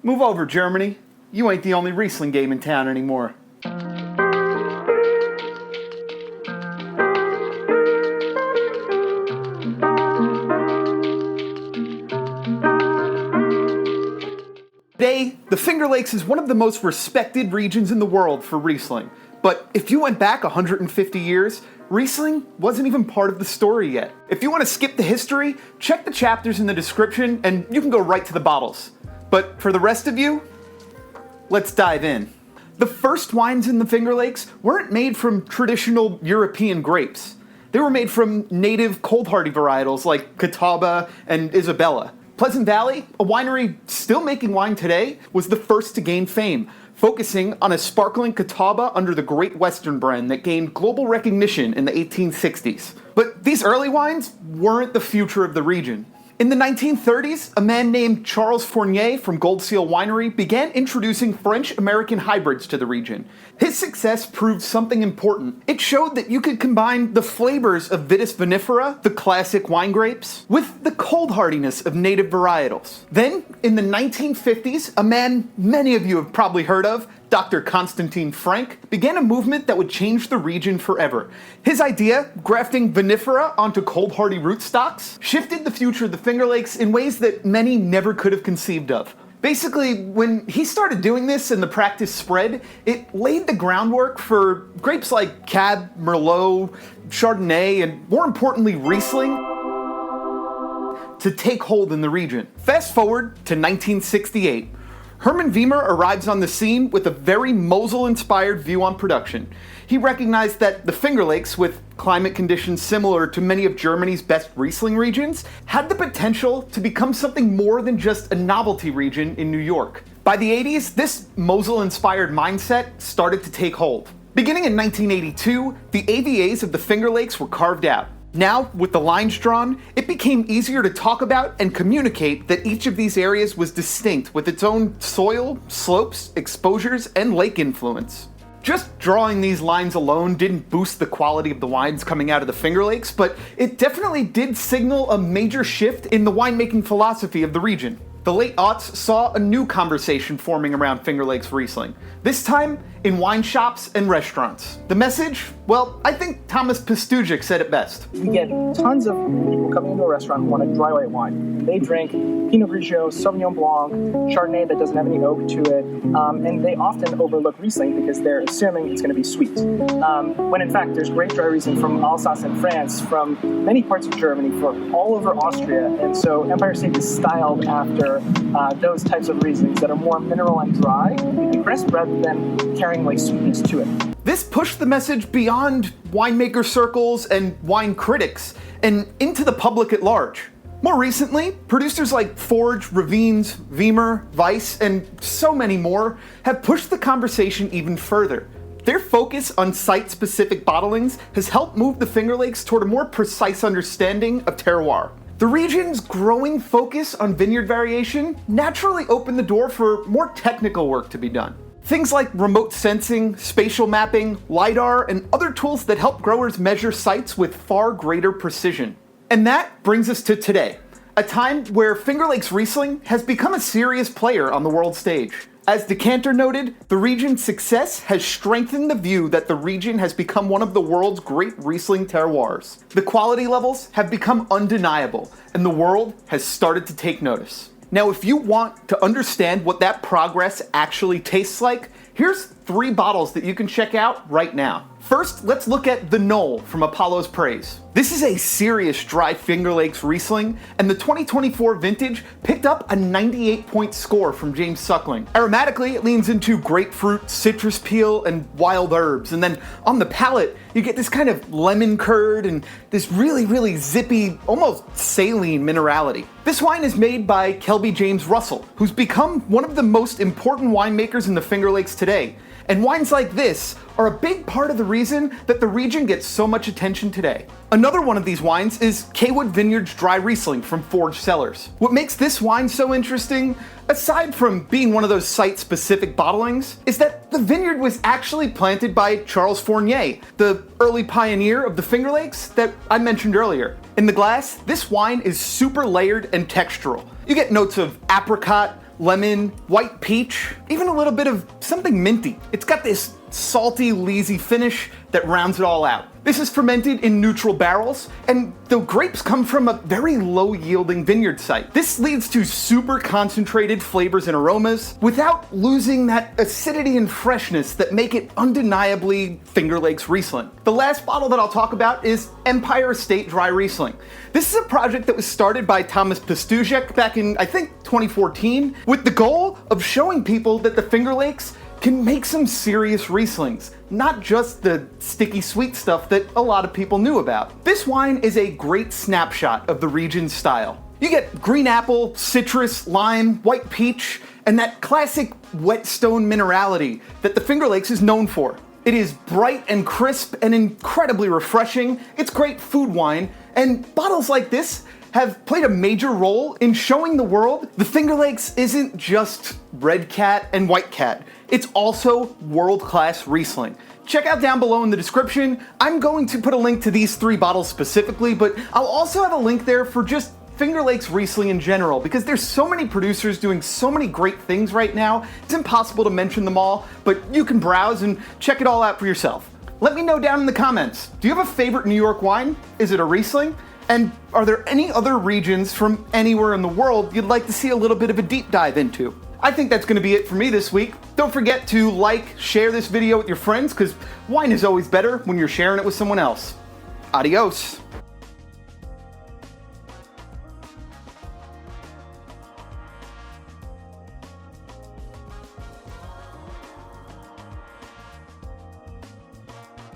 Move over, Germany. You ain't the only Riesling game in town anymore. Today, the Finger Lakes is one of the most respected regions in the world for Riesling. But if you went back 150 years, Riesling wasn't even part of the story yet. If you want to skip the history, check the chapters in the description and you can go right to the bottles. But for the rest of you, let's dive in. The first wines in the Finger Lakes weren't made from traditional European grapes. They were made from native cold hardy varietals like Catawba and Isabella. Pleasant Valley, a winery still making wine today, was the first to gain fame, focusing on a sparkling Catawba under the Great Western brand that gained global recognition in the 1860s. But these early wines weren't the future of the region. In the 1930s, a man named Charles Fournier from Gold Seal Winery began introducing French-American hybrids to the region. His success proved something important. It showed that you could combine the flavors of Vitis vinifera, the classic wine grapes, with the cold hardiness of native varietals. Then, in the 1950s, a man many of you have probably heard of, Dr. Constantin Frank, began a movement that would change the region forever. His idea, grafting vinifera onto cold hardy rootstocks, shifted the future of the Finger Lakes in ways that many never could have conceived of. Basically, when he started doing this and the practice spread, it laid the groundwork for grapes like Cab, Merlot, Chardonnay, and more importantly, Riesling to take hold in the region. Fast forward to 1968. Herman Wiemer arrives on the scene with a very Mosel-inspired view on production. He recognized that the Finger Lakes, with climate conditions similar to many of Germany's best Riesling regions, had the potential to become something more than just a novelty region in New York. By the 80s, this Mosel-inspired mindset started to take hold. Beginning in 1982, the AVAs of the Finger Lakes were carved out. Now, with the lines drawn, it became easier to talk about and communicate that each of these areas was distinct with its own soil, slopes, exposures, and lake influence. Just drawing these lines alone didn't boost the quality of the wines coming out of the Finger Lakes, but it definitely did signal a major shift in the winemaking philosophy of the region. The late aughts saw a new conversation forming around Finger Lakes Riesling, this time in wine shops and restaurants. The message? Well, I think Thomas Pastujic said it best. We get tons of people coming into a restaurant who want a dry white wine. They drink Pinot Grigio, Sauvignon Blanc, Chardonnay that doesn't have any oak to it, and they often overlook Riesling because they're assuming it's going to be sweet. When in fact, there's great dry Riesling from Alsace in France, from many parts of Germany, from all over Austria, and so Empire State is styled after those types of Rieslings that are more mineral and dry, and crisp rather than carrying like sweetness to it. This pushed the message beyond winemaker circles and wine critics and into the public at large. More recently, producers like Forge, Ravines, Wiemer, Weiss, and so many more have pushed the conversation even further. Their focus on site-specific bottlings has helped move the Finger Lakes toward a more precise understanding of terroir. The region's growing focus on vineyard variation naturally opened the door for more technical work to be done. Things like remote sensing, spatial mapping, LiDAR, and other tools that help growers measure sites with far greater precision. And that brings us to today, a time where Finger Lakes Riesling has become a serious player on the world stage. As Decanter noted, the region's success has strengthened the view that the region has become one of the world's great Riesling terroirs. The quality levels have become undeniable, and the world has started to take notice. Now, if you want to understand what that progress actually tastes like, here's 3 bottles that you can check out right now. First, let's look at the Knoll from Apollo's Praise. This is a serious dry Finger Lakes Riesling, and the 2024 vintage picked up a 98-point score from James Suckling. Aromatically, it leans into grapefruit, citrus peel, and wild herbs, and then on the palate, you get this kind of lemon curd and this really zippy, almost saline minerality. This wine is made by Kelby James Russell, who's become one of the most important winemakers in the Finger Lakes today. And wines like this are a big part of the reason that the region gets so much attention today. Another one of these wines is Kaywood Vineyards Dry Riesling from Forge Cellars. What makes this wine so interesting, aside from being one of those site-specific bottlings, is that the vineyard was actually planted by Charles Fournier, the early pioneer of the Finger Lakes that I mentioned earlier. In the glass, this wine is super layered and textural. You get notes of apricot, lemon, white peach, even a little bit of something minty. It's got this salty, lazy finish that rounds it all out. This is fermented in neutral barrels, and the grapes come from a very low-yielding vineyard site. This leads to super concentrated flavors and aromas without losing that acidity and freshness that make it undeniably Finger Lakes Riesling. The last bottle that I'll talk about is Empire Estate Dry Riesling. This is a project that was started by Thomas Pastujek back in, I think, 2014, with the goal of showing people that the Finger Lakes can make some serious Rieslings, not just the sticky sweet stuff that a lot of people knew about. This wine is a great snapshot of the region's style. You get green apple, citrus, lime, white peach, and that classic whetstone minerality that the Finger Lakes is known for. It is bright and crisp and incredibly refreshing. It's great food wine, and bottles like this have played a major role in showing the world the Finger Lakes isn't just red cat and white cat. It's also world-class Riesling. Check out down below in the description. I'm going to put a link to these 3 bottles specifically, but I'll also have a link there for just Finger Lakes Riesling in general, because there's so many producers doing so many great things right now, it's impossible to mention them all, but you can browse and check it all out for yourself. Let me know down in the comments, do you have a favorite New York wine? Is it a Riesling? And are there any other regions from anywhere in the world you'd like to see a little bit of a deep dive into? I think that's going to be it for me this week. Don't forget to like, share this video with your friends, because wine is always better when you're sharing it with someone else. Adios.